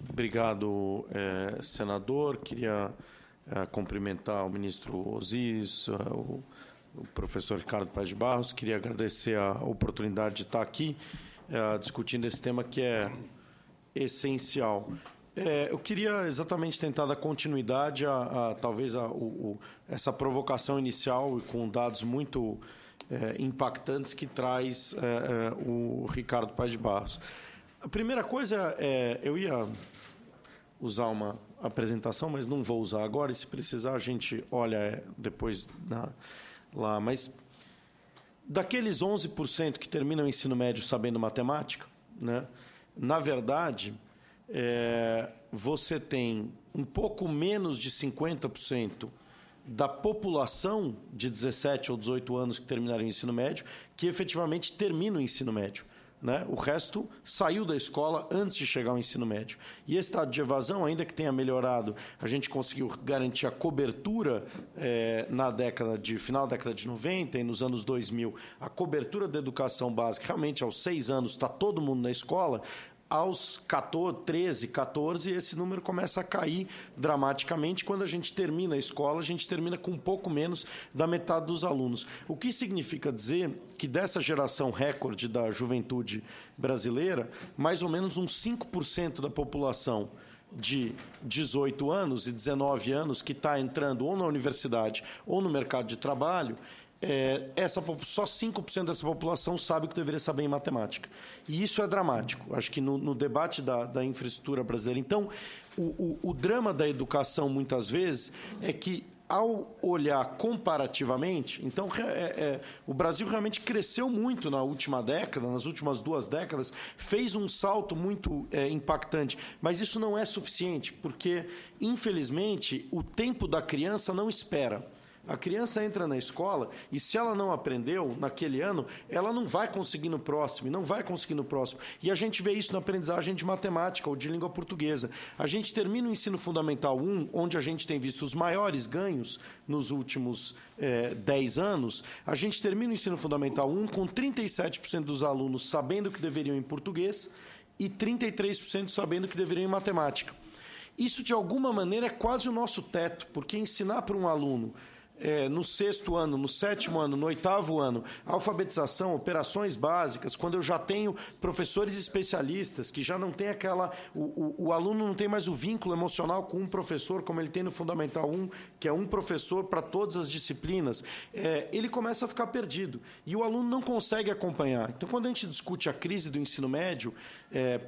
Obrigado, senador. Queria cumprimentar o ministro Osiris, o professor Ricardo Paes de Barros. Queria agradecer a oportunidade de estar aqui discutindo esse tema que é essencial. Eu queria exatamente tentar dar continuidade talvez essa provocação inicial e com dados muito impactantes que traz o Ricardo Paes de Barros. A primeira coisa eu ia usar uma apresentação, mas não vou usar agora, e se precisar a gente olha depois lá. Mas daqueles 11% que terminam o ensino médio sabendo matemática, né, na verdade, você tem um pouco menos de 50% da população de 17 ou 18 anos que terminaram o ensino médio que efetivamente termina o ensino médio. Né? O resto saiu da escola antes de chegar ao ensino médio. E esse estado de evasão, ainda que tenha melhorado, a gente conseguiu garantir a cobertura final da década de 90 e nos anos 2000, a cobertura da educação básica, realmente aos 6 anos está todo mundo na escola. Aos 13, 14, esse número começa a cair dramaticamente. Quando a gente termina a escola, a gente termina com um pouco menos da metade dos alunos. O que significa dizer que dessa geração recorde da juventude brasileira, mais ou menos uns 5% da população de 18 anos e 19 anos que está entrando ou na universidade ou no mercado de trabalho, só 5% dessa população sabe que deveria saber em matemática. E isso é dramático. Acho que no debate da infraestrutura brasileira. Então, o drama da educação, muitas vezes, é que, ao olhar comparativamente, então, o Brasil realmente cresceu muito na última década, nas últimas 2 décadas, fez um salto muito impactante. Mas isso não é suficiente, porque, infelizmente, o tempo da criança não espera. A criança entra na escola e, se ela não aprendeu naquele ano, ela não vai conseguir no próximo, e não vai conseguir no próximo. E a gente vê isso na aprendizagem de matemática ou de língua portuguesa. A gente termina o ensino fundamental 1, onde a gente tem visto os maiores ganhos nos últimos 10 anos. A gente termina o ensino fundamental 1 com 37% dos alunos sabendo que deveriam em português e 33% sabendo que deveriam em matemática. Isso, de alguma maneira, é quase o nosso teto, porque ensinar para um aluno no 6º ano, no 7º ano, no 8º ano, alfabetização, operações básicas, quando eu já tenho professores especialistas que já não tem o aluno não tem mais o vínculo emocional com um professor, como ele tem no Fundamental 1, que é um professor para todas as disciplinas, ele começa a ficar perdido. E o aluno não consegue acompanhar. Então, quando a gente discute a crise do ensino médio,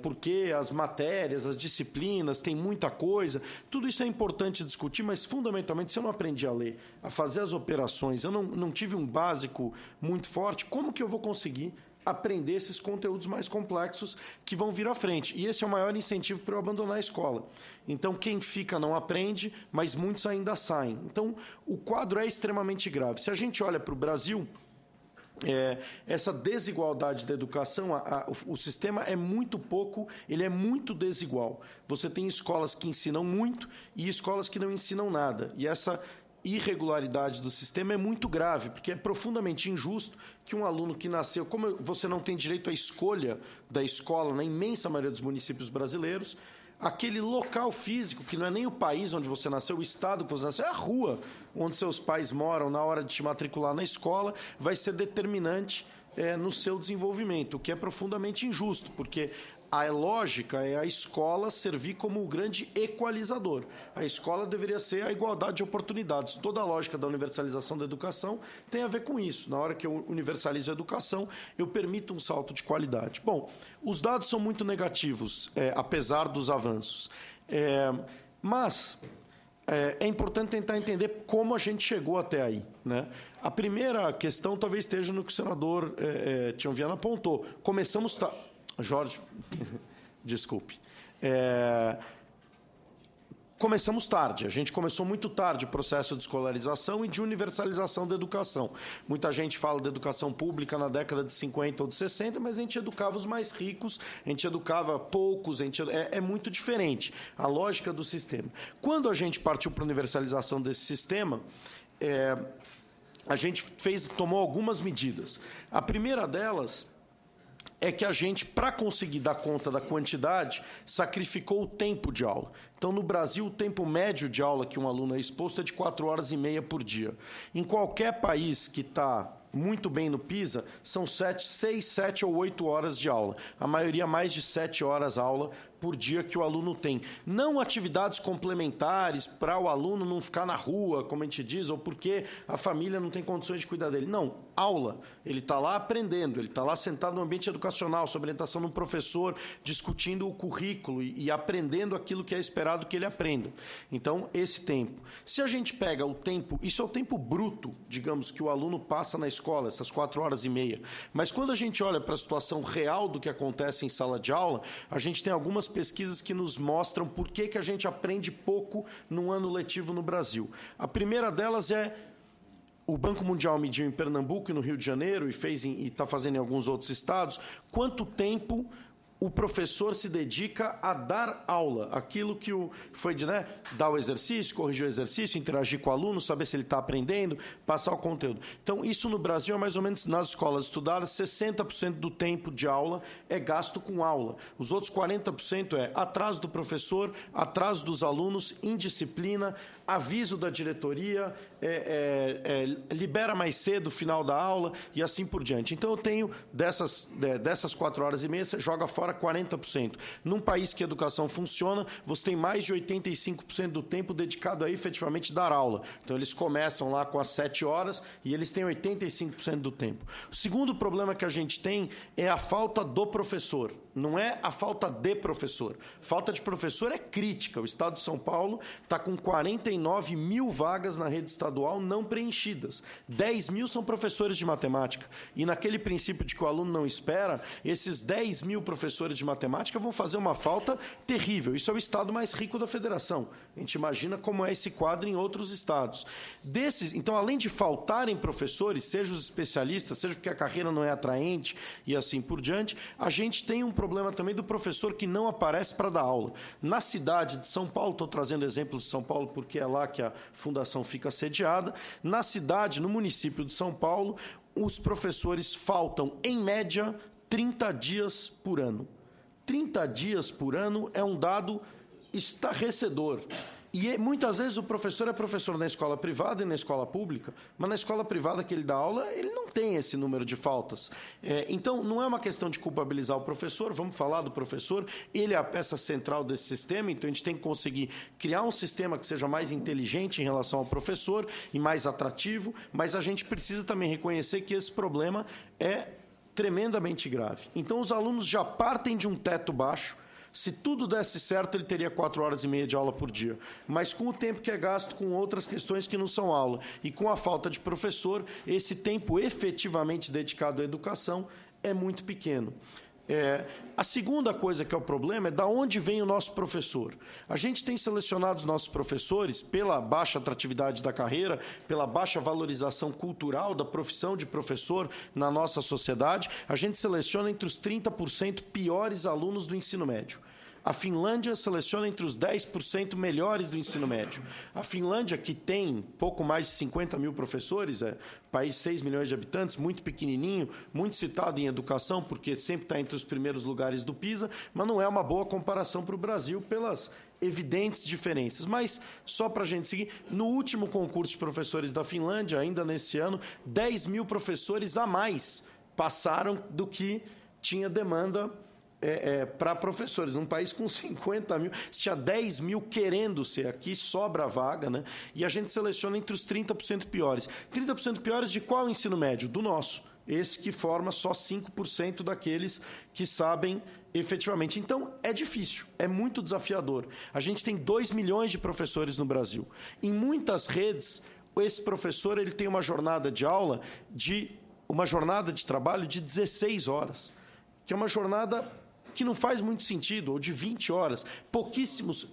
porque as matérias, as disciplinas, tem muita coisa, tudo isso é importante discutir, mas, fundamentalmente, se eu não aprendi a ler, a fazer as operações, eu não tive um básico muito forte, como que eu vou conseguir aprender esses conteúdos mais complexos que vão vir à frente? E esse é o maior incentivo para eu abandonar a escola. Então, quem fica não aprende, mas muitos ainda saem. Então, o quadro é extremamente grave. Se a gente olha para o Brasil, essa desigualdade da educação, o sistema é muito pouco, ele é muito desigual. Você tem escolas que ensinam muito e escolas que não ensinam nada. E essa irregularidade do sistema é muito grave, porque é profundamente injusto que um aluno que nasceu, como você não tem direito à escolha da escola na imensa maioria dos municípios brasileiros, aquele local físico, que não é nem o país onde você nasceu, o estado que você nasceu, é a rua onde seus pais moram na hora de te matricular na escola, vai ser determinante no seu desenvolvimento, o que é profundamente injusto, porque a lógica é a escola servir como o grande equalizador. A escola deveria ser a igualdade de oportunidades. Toda a lógica da universalização da educação tem a ver com isso. Na hora que eu universalizo a educação, eu permito um salto de qualidade. Bom, os dados são muito negativos, apesar dos avanços. Mas é importante tentar entender como a gente chegou até aí, né? A primeira questão talvez esteja no que o senador Tião Viana apontou. Começamos... Jorge, desculpe. Começamos tarde. A gente começou muito tarde o processo de escolarização e de universalização da educação. Muita gente fala da educação pública na década de 50 ou de 60, mas a gente educava os mais ricos, a gente educava poucos, é muito diferente a lógica do sistema. Quando a gente partiu para a universalização desse sistema, a gente tomou algumas medidas. A primeira delas é que a gente, para conseguir dar conta da quantidade, sacrificou o tempo de aula. Então, no Brasil, o tempo médio de aula que um aluno é exposto é de 4 horas e meia por dia. Em qualquer país que está muito bem no PISA, são 6, 7 ou 8 horas de aula. A maioria mais de 7 horas aula por dia que o aluno tem. Não atividades complementares para o aluno não ficar na rua, como a gente diz, ou porque a família não tem condições de cuidar dele. Não, aula. Ele está lá aprendendo, ele está lá sentado no ambiente educacional, sob orientação de um professor, discutindo o currículo e aprendendo aquilo que é esperado que ele aprenda. Então, esse tempo. Se a gente pega o tempo, isso é o tempo bruto, digamos, que o aluno passa na escola, essas 4 horas e meia. Mas quando a gente olha para a situação real do que acontece em sala de aula, a gente tem algumas pesquisas que nos mostram por que a gente aprende pouco num ano letivo no Brasil. A primeira delas é o Banco Mundial mediu em Pernambuco e no Rio de Janeiro e está fazendo em alguns outros estados, quanto tempo o professor se dedica a dar aula, aquilo que foi de dar o exercício, corrigir o exercício, interagir com o aluno, saber se ele está aprendendo, passar o conteúdo. Então, isso no Brasil é mais ou menos, nas escolas estudadas, 60% do tempo de aula é gasto com aula. Os outros 40% é atraso do professor, atraso dos alunos, indisciplina, aviso da diretoria, libera mais cedo o final da aula e assim por diante. Então, eu tenho, dessas 4 horas e meia, você joga fora 40%. Num país que a educação funciona, você tem mais de 85% do tempo dedicado a efetivamente dar aula. Então, eles começam lá com as 7 horas e eles têm 85% do tempo. O segundo problema que a gente tem é a falta do professor. Não é a falta de professor. Falta de professor é crítica. O Estado de São Paulo está com 49 mil vagas na rede estadual não preenchidas. 10 mil são professores de matemática. E naquele princípio de que o aluno não espera, esses 10 mil professores de matemática vão fazer uma falta terrível. Isso é o estado mais rico da federação. A gente imagina como é esse quadro em outros estados. Então, além de faltarem professores, seja os especialistas, seja porque a carreira não é atraente e assim por diante, a gente tem um problema também do professor que não aparece para dar aula. Na cidade de São Paulo, estou trazendo exemplo de São Paulo porque é lá que a fundação fica sediada, na cidade, no município de São Paulo, os professores faltam, em média, 30 dias por ano. 30 dias por ano é um dado estarrecedor. E muitas vezes o professor é professor na escola privada e na escola pública, mas na escola privada que ele dá aula, ele não tem esse número de faltas. Então, não é uma questão de culpabilizar o professor, vamos falar do professor, ele é a peça central desse sistema, então a gente tem que conseguir criar um sistema que seja mais inteligente em relação ao professor e mais atrativo, mas a gente precisa também reconhecer que esse problema é tremendamente grave. Então, os alunos já partem de um teto baixo. Se tudo desse certo, ele teria 4 horas e meia de aula por dia. Mas com o tempo que é gasto com outras questões que não são aula e com a falta de professor, esse tempo efetivamente dedicado à educação é muito pequeno. A segunda coisa que é o problema é de onde vem o nosso professor. A gente tem selecionado os nossos professores pela baixa atratividade da carreira, pela baixa valorização cultural da profissão de professor na nossa sociedade. A gente seleciona entre os 30% piores alunos do ensino médio. A Finlândia seleciona entre os 10% melhores do ensino médio. A Finlândia, que tem pouco mais de 50 mil professores, país de 6 milhões de habitantes, muito pequenininho, muito citado em educação, porque sempre está entre os primeiros lugares do PISA, mas não é uma boa comparação para o Brasil pelas evidentes diferenças. Mas, só para a gente seguir, no último concurso de professores da Finlândia, ainda nesse ano, 10 mil professores a mais passaram do que tinha demanda para professores. Num país com 50 mil, se tinha 10 mil querendo ser aqui, sobra a vaga, né? E a gente seleciona entre os 30% piores. 30% piores de qual ensino médio? Do nosso. Esse que forma só 5% daqueles que sabem efetivamente. Então, é difícil, é muito desafiador. A gente tem 2 milhões de professores no Brasil. Em muitas redes, esse professor ele tem uma jornada de aula, uma jornada de trabalho de 16 horas, que é uma jornada que não faz muito sentido, ou de 20 horas. Pouquíssimos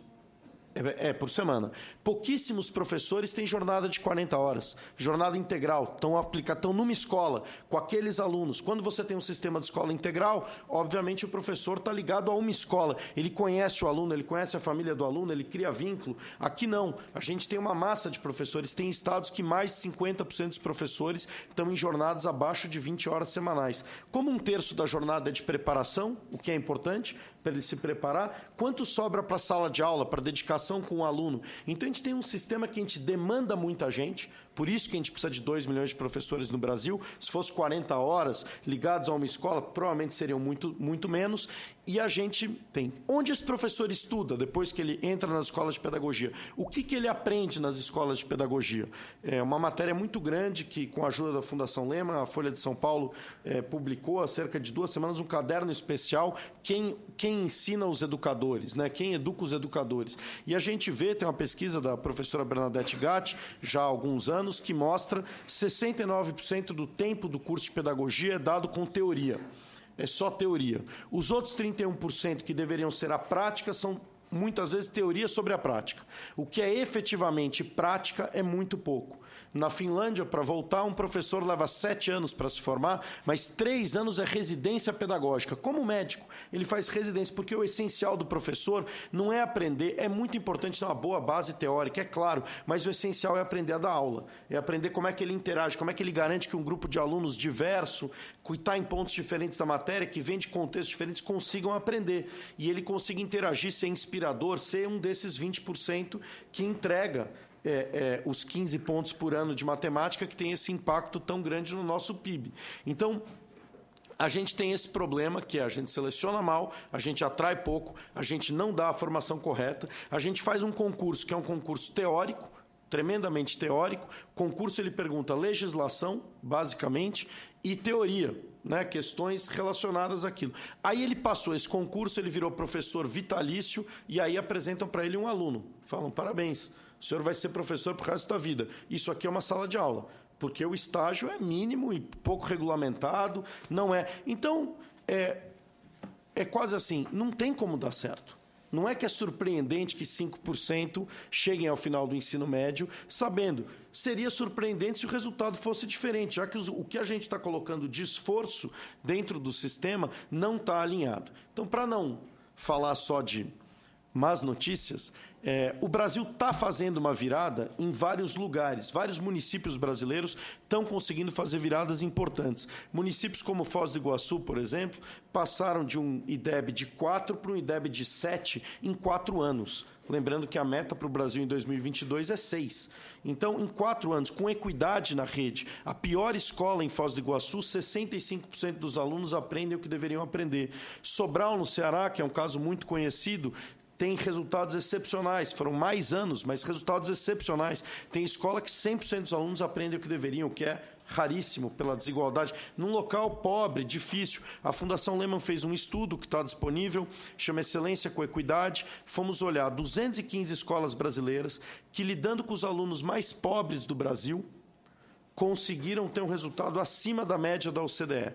Por semana. Pouquíssimos professores têm jornada de 40 horas, jornada integral, estão numa escola com aqueles alunos. Quando você tem um sistema de escola integral, obviamente o professor está ligado a uma escola. Ele conhece o aluno, ele conhece a família do aluno, ele cria vínculo. Aqui não. A gente tem uma massa de professores. Tem estados que mais de 50% dos professores estão em jornadas abaixo de 20 horas semanais. Como um terço da jornada é de preparação, o que é importante para ele se preparar, quanto sobra para a sala de aula, para dedicação com o aluno? Então, a gente tem um sistema que a gente demanda muita gente, por isso que a gente precisa de 2 milhões de professores no Brasil. Se fosse 40 horas ligados a uma escola, provavelmente seriam muito menos. E a gente tem. Onde esse professor estuda depois que ele entra nas escolas de pedagogia? O que ele aprende nas escolas de pedagogia? É uma matéria muito grande que, com a ajuda da Fundação Lema, a Folha de São Paulo publicou há cerca de 2 semanas um caderno especial, quem ensina os educadores, né? Quem educa os educadores. E a gente vê, tem uma pesquisa da professora Bernadette Gatti, já há alguns anos, que mostra 69% do tempo do curso de pedagogia é dado com teoria. É só teoria. Os outros 31% que deveriam ser a prática são, muitas vezes, teoria sobre a prática. O que é efetivamente prática é muito pouco. Na Finlândia, para voltar, um professor leva 7 anos para se formar, mas 3 anos é residência pedagógica. Como médico, ele faz residência, porque o essencial do professor não é aprender, é muito importante ter uma boa base teórica, é claro, mas o essencial é aprender a dar aula, é aprender como é que ele interage, como é que ele garante que um grupo de alunos diverso, que está em pontos diferentes da matéria, que vem de contextos diferentes, consigam aprender. E ele consiga interagir, ser inspirador, ser um desses 20% que entrega os 15 pontos por ano de matemática, que tem esse impacto tão grande no nosso PIB. Então, a gente tem esse problema, que é a gente seleciona mal, a gente atrai pouco, a gente não dá a formação correta, a gente faz um concurso que é um concurso teórico, tremendamente teórico. O concurso ele pergunta legislação, basicamente, e teoria, né, questões relacionadas àquilo. Aí ele passou esse concurso, ele virou professor vitalício, e aí apresentam para ele um aluno. Falam, parabéns, o senhor vai ser professor pro resto da vida. Isso aqui é uma sala de aula, porque o estágio é mínimo e pouco regulamentado, não é. Então, é quase assim, não tem como dar certo. Não é que é surpreendente que 5% cheguem ao final do ensino médio sabendo. Seria surpreendente se o resultado fosse diferente, já que o que a gente está colocando de esforço dentro do sistema não está alinhado. Então, para não falar só de más notícias, o Brasil está fazendo uma virada em vários lugares. Vários municípios brasileiros estão conseguindo fazer viradas importantes. Municípios como Foz do Iguaçu, por exemplo, passaram de um IDEB de 4 para um IDEB de 7 em 4 anos. Lembrando que a meta para o Brasil em 2022 é 6. Então, em 4 anos, com equidade na rede, a pior escola em Foz do Iguaçu, 65% dos alunos aprendem o que deveriam aprender. Sobral, no Ceará, que é um caso muito conhecido, tem resultados excepcionais. Foram mais anos, mas resultados excepcionais. Tem escola que 100% dos alunos aprendem o que deveriam, o que é raríssimo pela desigualdade. Num local pobre, difícil. A Fundação Lehman fez um estudo que está disponível, chama Excelência com Equidade. Fomos olhar 215 escolas brasileiras que, lidando com os alunos mais pobres do Brasil, conseguiram ter um resultado acima da média da OCDE.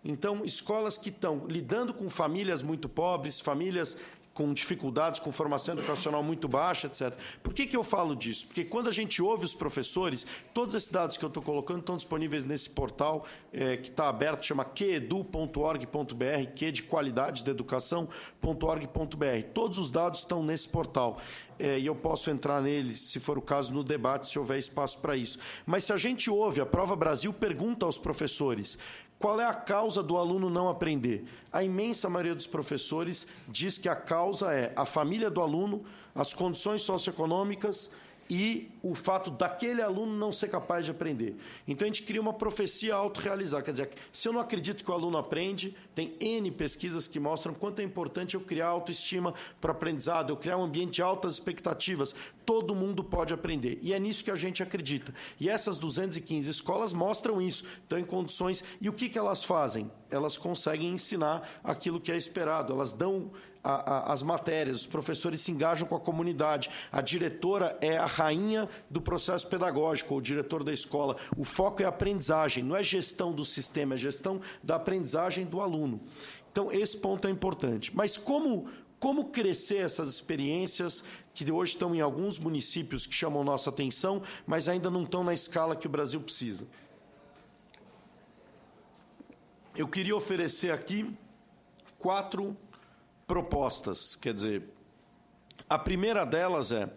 Então, escolas que estão lidando com famílias muito pobres, famílias com dificuldades, com formação educacional muito baixa, etc. Por que eu falo disso? Porque quando a gente ouve os professores, todos esses dados que eu estou colocando estão disponíveis nesse portal que está aberto, chama queedu.org.br, que de qualidade da educação.org.br. Todos os dados estão nesse portal. E eu posso entrar nele, se for o caso, no debate, se houver espaço para isso. Mas se a gente ouve, a Prova Brasil pergunta aos professores qual é a causa do aluno não aprender. A imensa maioria dos professores diz que a causa é a família do aluno, as condições socioeconômicas e o fato daquele aluno não ser capaz de aprender. Então, a gente cria uma profecia autorrealizar. Quer dizer, se eu não acredito que o aluno aprende, tem N pesquisas que mostram quanto é importante eu criar autoestima para o aprendizado, eu criar um ambiente de altas expectativas. Todo mundo pode aprender. E é nisso que a gente acredita. E essas 215 escolas mostram isso. Estão em condições. E o que elas fazem? Elas conseguem ensinar aquilo que é esperado. Elas dão as matérias, os professores se engajam com a comunidade. A diretora é a rainha do processo pedagógico, ou o diretor da escola. O foco é a aprendizagem, não é gestão do sistema, é gestão da aprendizagem do aluno. Então, esse ponto é importante. Mas como Como crescer essas experiências que hoje estão em alguns municípios que chamam nossa atenção, mas ainda não estão na escala que o Brasil precisa. Eu queria oferecer aqui 4 propostas. Quer dizer, a primeira delas é,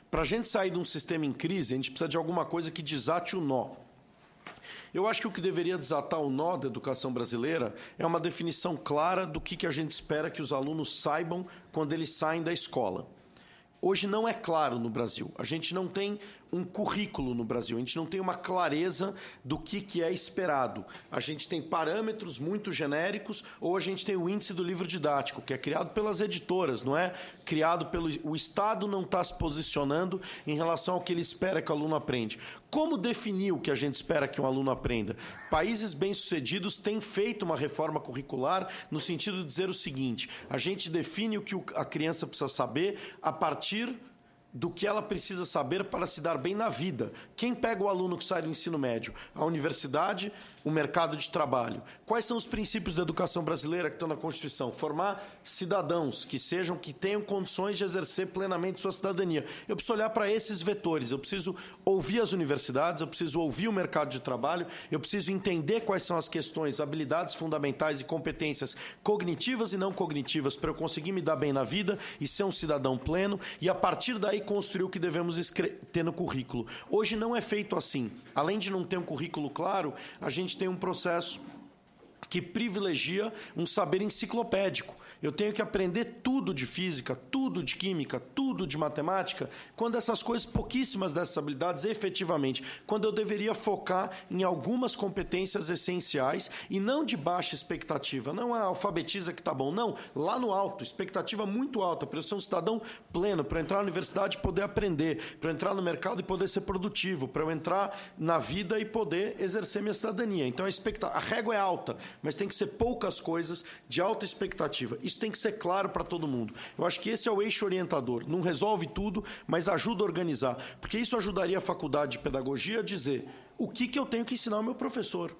para a gente sair de um sistema em crise, a gente precisa de alguma coisa que desate o nó. Eu acho que o que deveria desatar o nó da educação brasileira é uma definição clara do que a gente espera que os alunos saibam quando eles saem da escola. Hoje não é claro no Brasil. A gente não tem um currículo no Brasil, a gente não tem uma clareza do que é esperado. A gente tem parâmetros muito genéricos, ou a gente tem o índice do livro didático, que é criado pelas editoras, não é criado pelo... O Estado não está se posicionando em relação ao que ele espera que o aluno aprenda. Como definir o que a gente espera que um aluno aprenda? Países bem-sucedidos têm feito uma reforma curricular no sentido de dizer o seguinte: a gente define o que a criança precisa saber a partir do que ela precisa saber para se dar bem na vida. Quem pega o aluno que sai do ensino médio? A universidade, o mercado de trabalho. Quais são os princípios da educação brasileira que estão na Constituição? Formar cidadãos que tenham condições de exercer plenamente sua cidadania. Eu preciso olhar para esses vetores, eu preciso ouvir as universidades, eu preciso ouvir o mercado de trabalho, eu preciso entender quais são as questões, habilidades fundamentais e competências cognitivas e não cognitivas para eu conseguir me dar bem na vida e ser um cidadão pleno, e a partir daí construir o que devemos ter no currículo. Hoje não é feito assim. Além de não ter um currículo claro, a gente tem um processo que privilegia um saber enciclopédico. Eu tenho que aprender tudo de física, tudo de química, tudo de matemática, quando essas coisas, pouquíssimas dessas habilidades, efetivamente, quando eu deveria focar em algumas competências essenciais e não de baixa expectativa. Não a alfabetiza que está bom, não. Lá no alto, expectativa muito alta, para eu ser um cidadão pleno, para eu entrar na universidade e poder aprender, para eu entrar no mercado e poder ser produtivo, para eu entrar na vida e poder exercer minha cidadania. Então, a régua é alta, mas tem que ser poucas coisas de alta expectativa. Isso tem que ser claro para todo mundo. Eu acho que esse é o eixo orientador. Não resolve tudo, mas ajuda a organizar. Porque isso ajudaria a faculdade de pedagogia a dizer o que eu tenho que ensinar ao meu professor.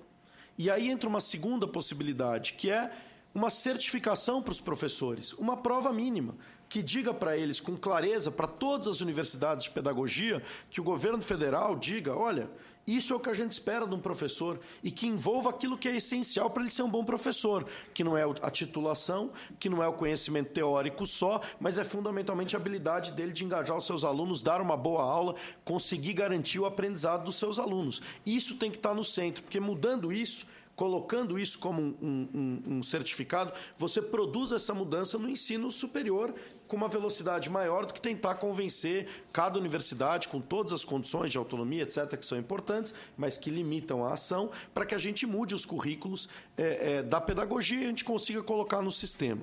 E aí entra uma segunda possibilidade, que é uma certificação para os professores, uma prova mínima, que diga para eles com clareza, para todas as universidades de pedagogia, que o governo federal diga, olha, isso é o que a gente espera de um professor e que envolva aquilo que é essencial para ele ser um bom professor, que não é a titulação, que não é o conhecimento teórico só, mas é fundamentalmente a habilidade dele de engajar os seus alunos, dar uma boa aula, conseguir garantir o aprendizado dos seus alunos. Isso tem que estar no centro, porque mudando isso, colocando isso como um certificado, você produz essa mudança no ensino superior com uma velocidade maior do que tentar convencer cada universidade, com todas as condições de autonomia, etc., que são importantes, mas que limitam a ação, para que a gente mude os currículos da pedagogia e a gente consiga colocar no sistema.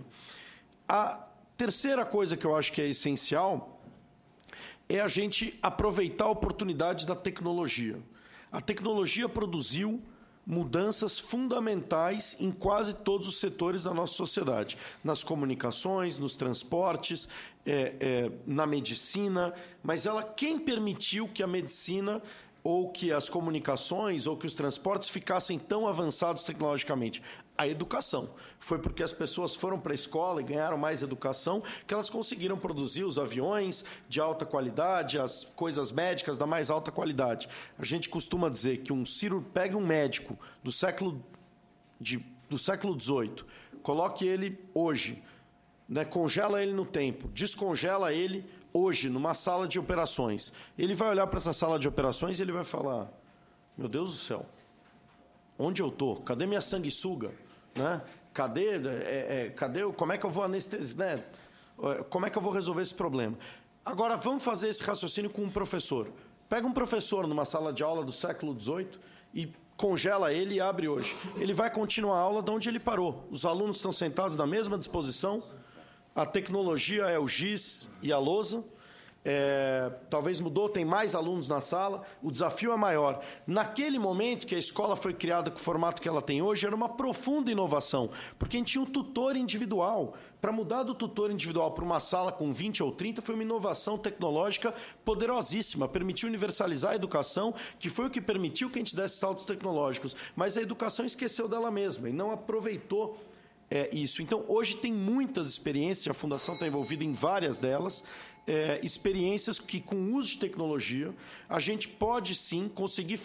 A terceira coisa que eu acho que é essencial é a gente aproveitar a oportunidade da tecnologia. A tecnologia produziu mudanças fundamentais em quase todos os setores da nossa sociedade, nas comunicações, nos transportes, na medicina, mas quem permitiu que a medicina ou que as comunicações ou que os transportes ficassem tão avançados tecnologicamente? A educação. Foi porque as pessoas foram para a escola e ganharam mais educação que elas conseguiram produzir os aviões de alta qualidade, as coisas médicas da mais alta qualidade. A gente costuma dizer que pegue um médico do século XVIII, coloque ele hoje, né, congela ele no tempo, descongela ele hoje numa sala de operações. Ele vai olhar para essa sala de operações e ele vai falar, meu Deus do céu, onde eu estou? Cadê minha sanguessuga? Né? Cadê, como é que eu vou anestesiar? Né? Como é que eu vou resolver esse problema? Agora, vamos fazer esse raciocínio com um professor. Pega um professor numa sala de aula do século XVIII e congela ele e abre hoje. Ele vai continuar a aula de onde ele parou. Os alunos estão sentados na mesma disposição, a tecnologia é o giz e a lousa, talvez mudou, tem mais alunos na sala, o desafio é maior. Naquele momento que a escola foi criada com o formato que ela tem hoje, era uma profunda inovação, porque a gente tinha um tutor individual. Para mudar do tutor individual para uma sala com 20 ou 30 foi uma inovação tecnológica poderosíssima, permitiu universalizar a educação, que foi o que permitiu que a gente desse saltos tecnológicos, mas a educação esqueceu dela mesma e não aproveitou isso. Então, hoje tem muitas experiências, a Fundação está envolvida em várias delas, experiências que, com o uso de tecnologia, a gente pode sim conseguir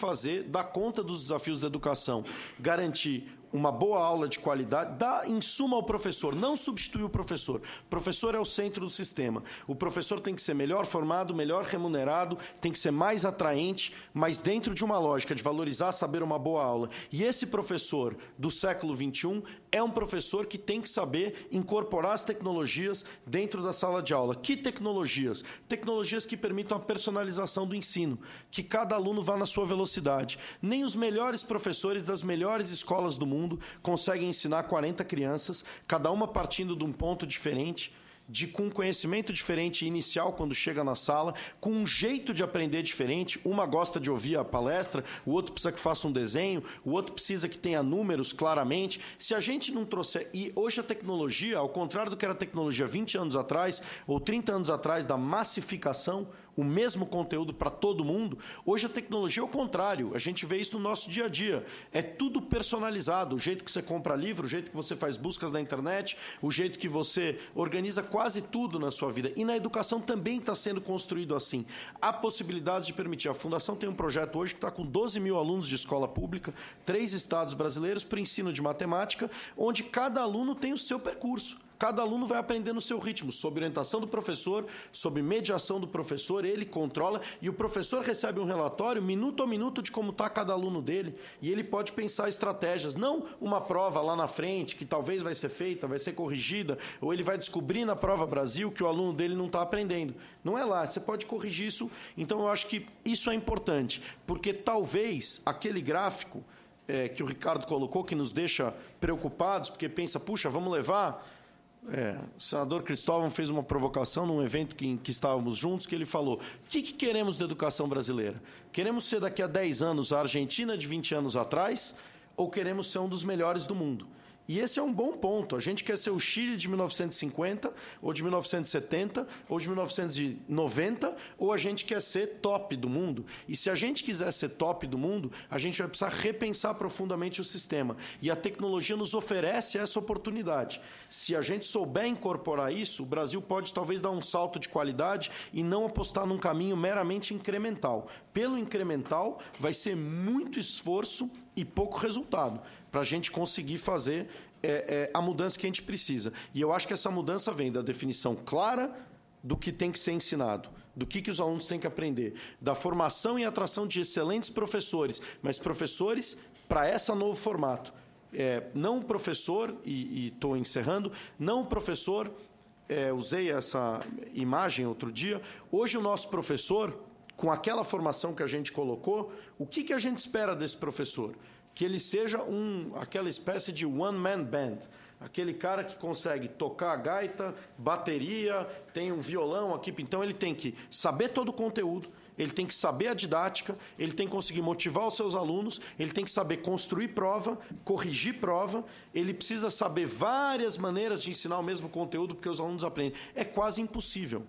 dar conta dos desafios da educação, garantir uma boa aula de qualidade, dar insumo ao professor, não substituir o professor. O professor é o centro do sistema. O professor tem que ser melhor formado, melhor remunerado, tem que ser mais atraente, mas dentro de uma lógica de valorizar, saber uma boa aula. E esse professor do século XXI é um professor que tem que saber incorporar as tecnologias dentro da sala de aula. Que tecnologias? Tecnologias que permitam a personalização do ensino, que cada aluno vá na sua velocidade. Nem os melhores professores das melhores escolas do mundo conseguem ensinar 40 crianças, cada uma partindo de um ponto diferente, com um conhecimento diferente inicial quando chega na sala, com um jeito de aprender diferente. Uma gosta de ouvir a palestra, o outro precisa que faça um desenho, o outro precisa que tenha números claramente. Se a gente não trouxer... E hoje a tecnologia, ao contrário do que era a tecnologia 20 anos atrás ou 30 anos atrás, da massificação, o mesmo conteúdo para todo mundo, hoje a tecnologia é o contrário. A gente vê isso no nosso dia a dia. É tudo personalizado. O jeito que você compra livro, o jeito que você faz buscas na internet, o jeito que você organiza quase tudo na sua vida. E na educação também está sendo construído assim. Há possibilidades de permitir. A Fundação tem um projeto hoje que está com 12 mil alunos de escola pública, 3 estados brasileiros, para ensino de matemática, onde cada aluno tem o seu percurso. Cada aluno vai aprender no seu ritmo, sob orientação do professor, sob mediação do professor, ele controla e o professor recebe um relatório minuto a minuto de como está cada aluno dele e ele pode pensar estratégias, não uma prova lá na frente que talvez vai ser feita, vai ser corrigida, ou ele vai descobrir na Prova Brasil que o aluno dele não está aprendendo. Não é lá, você pode corrigir isso. Então eu acho que isso é importante, porque talvez aquele gráfico que o Ricardo colocou, que nos deixa preocupados, porque pensa, puxa, vamos levar... o senador Cristóvão fez uma provocação num evento que estávamos juntos, que ele falou: o que queremos da educação brasileira? Queremos ser daqui a 10 anos a Argentina de 20 anos atrás ou queremos ser um dos melhores do mundo? E esse é um bom ponto. A gente quer ser o Chile de 1950, ou de 1970, ou de 1990, ou a gente quer ser top do mundo. E se a gente quiser ser top do mundo, a gente vai precisar repensar profundamente o sistema. E a tecnologia nos oferece essa oportunidade. Se a gente souber incorporar isso, o Brasil pode talvez dar um salto de qualidade e não apostar num caminho meramente incremental. Pelo incremental, vai ser muito esforço e pouco resultado para a gente conseguir fazer a mudança que a gente precisa. E eu acho que essa mudança vem da definição clara do que tem que ser ensinado, do que os alunos têm que aprender, da formação e atração de excelentes professores, mas professores para esse novo formato. Não o professor, e estou encerrando, não o professor, usei essa imagem outro dia, hoje o nosso professor, com aquela formação que a gente colocou, o que a gente espera desse professor? Que ele seja aquela espécie de one-man band, aquele cara que consegue tocar a gaita, bateria, tem um violão aqui. Então, ele tem que saber todo o conteúdo, ele tem que saber a didática, ele tem que conseguir motivar os seus alunos, ele tem que saber construir prova, corrigir prova, ele precisa saber várias maneiras de ensinar o mesmo conteúdo, porque os alunos aprendem. É quase impossível.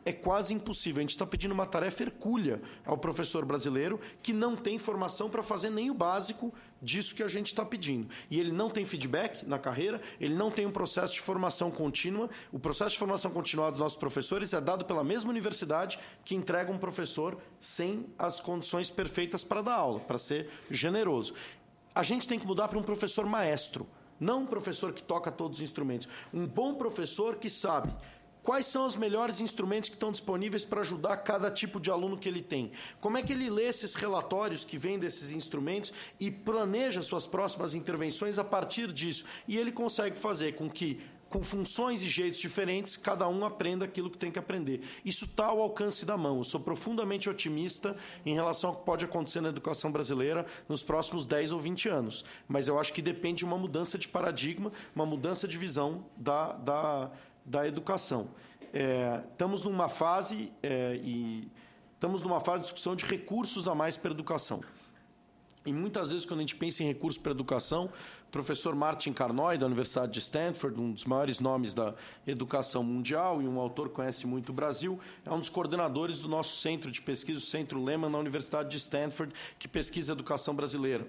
É quase impossível. A gente está pedindo uma tarefa hercúlea ao professor brasileiro que não tem formação para fazer nem o básico disso que a gente está pedindo. E ele não tem feedback na carreira, ele não tem um processo de formação contínua. O processo de formação contínua dos nossos professores é dado pela mesma universidade que entrega um professor sem as condições perfeitas para dar aula, para ser generoso. A gente tem que mudar para um professor maestro, não um professor que toca todos os instrumentos. Um bom professor que sabe quais são os melhores instrumentos que estão disponíveis para ajudar cada tipo de aluno que ele tem? Como é que ele lê esses relatórios que vêm desses instrumentos e planeja suas próximas intervenções a partir disso? E ele consegue fazer com que, com funções e jeitos diferentes, cada um aprenda aquilo que tem que aprender. Isso está ao alcance da mão. Eu sou profundamente otimista em relação ao que pode acontecer na educação brasileira nos próximos 10 ou 20 anos. Mas eu acho que depende de uma mudança de paradigma, uma mudança de visão da educação. Estamos numa fase de discussão de recursos a mais para a educação. E muitas vezes, quando a gente pensa em recursos para a educação, o professor Martin Carnoy, da Universidade de Stanford, um dos maiores nomes da educação mundial e um autor que conhece muito o Brasil, é um dos coordenadores do nosso centro de pesquisa, o Centro Lehman, na Universidade de Stanford, que pesquisa a educação brasileira.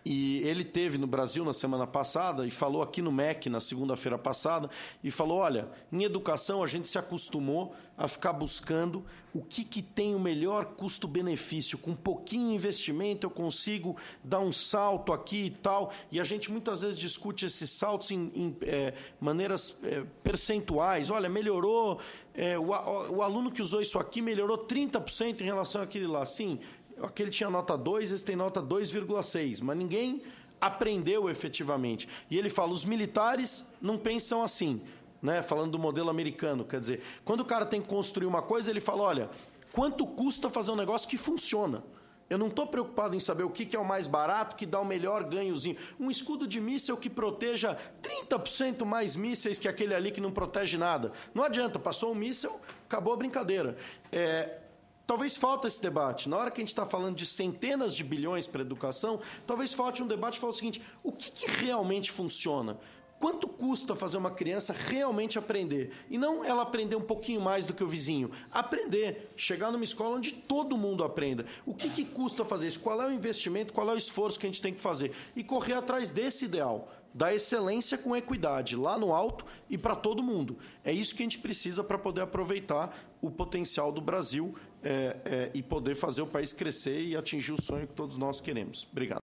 E ele teve no Brasil na semana passada e falou aqui no MEC na segunda-feira passada e falou, olha, em educação a gente se acostumou a ficar buscando o que tem o melhor custo-benefício. Com pouquinho investimento eu consigo dar um salto aqui e tal. E a gente muitas vezes discute esses saltos em maneiras percentuais. Olha, melhorou, o aluno que usou isso aqui melhorou 30% em relação àquele lá. Sim, aquele tinha nota 2, esse tem nota 2,6, mas ninguém aprendeu efetivamente. E ele fala, os militares não pensam assim, né? Falando do modelo americano, quer dizer, quando o cara tem que construir uma coisa, ele fala, olha, quanto custa fazer um negócio que funciona? Eu não estou preocupado em saber o que é o mais barato, que dá o melhor ganhozinho. Um escudo de míssil que proteja 30% mais mísseis que aquele ali que não protege nada. Não adianta, passou um míssil, acabou a brincadeira. Talvez falte esse debate. Na hora que a gente está falando de centenas de bilhões para a educação, talvez falte um debate e fale o seguinte, o que realmente funciona? Quanto custa fazer uma criança realmente aprender? E não ela aprender um pouquinho mais do que o vizinho. Aprender, chegar numa escola onde todo mundo aprenda. O que custa fazer isso? Qual é o investimento, qual é o esforço que a gente tem que fazer? E correr atrás desse ideal, da excelência com equidade, lá no alto e para todo mundo. É isso que a gente precisa para poder aproveitar o potencial do Brasil e poder fazer o país crescer e atingir o sonho que todos nós queremos. Obrigado.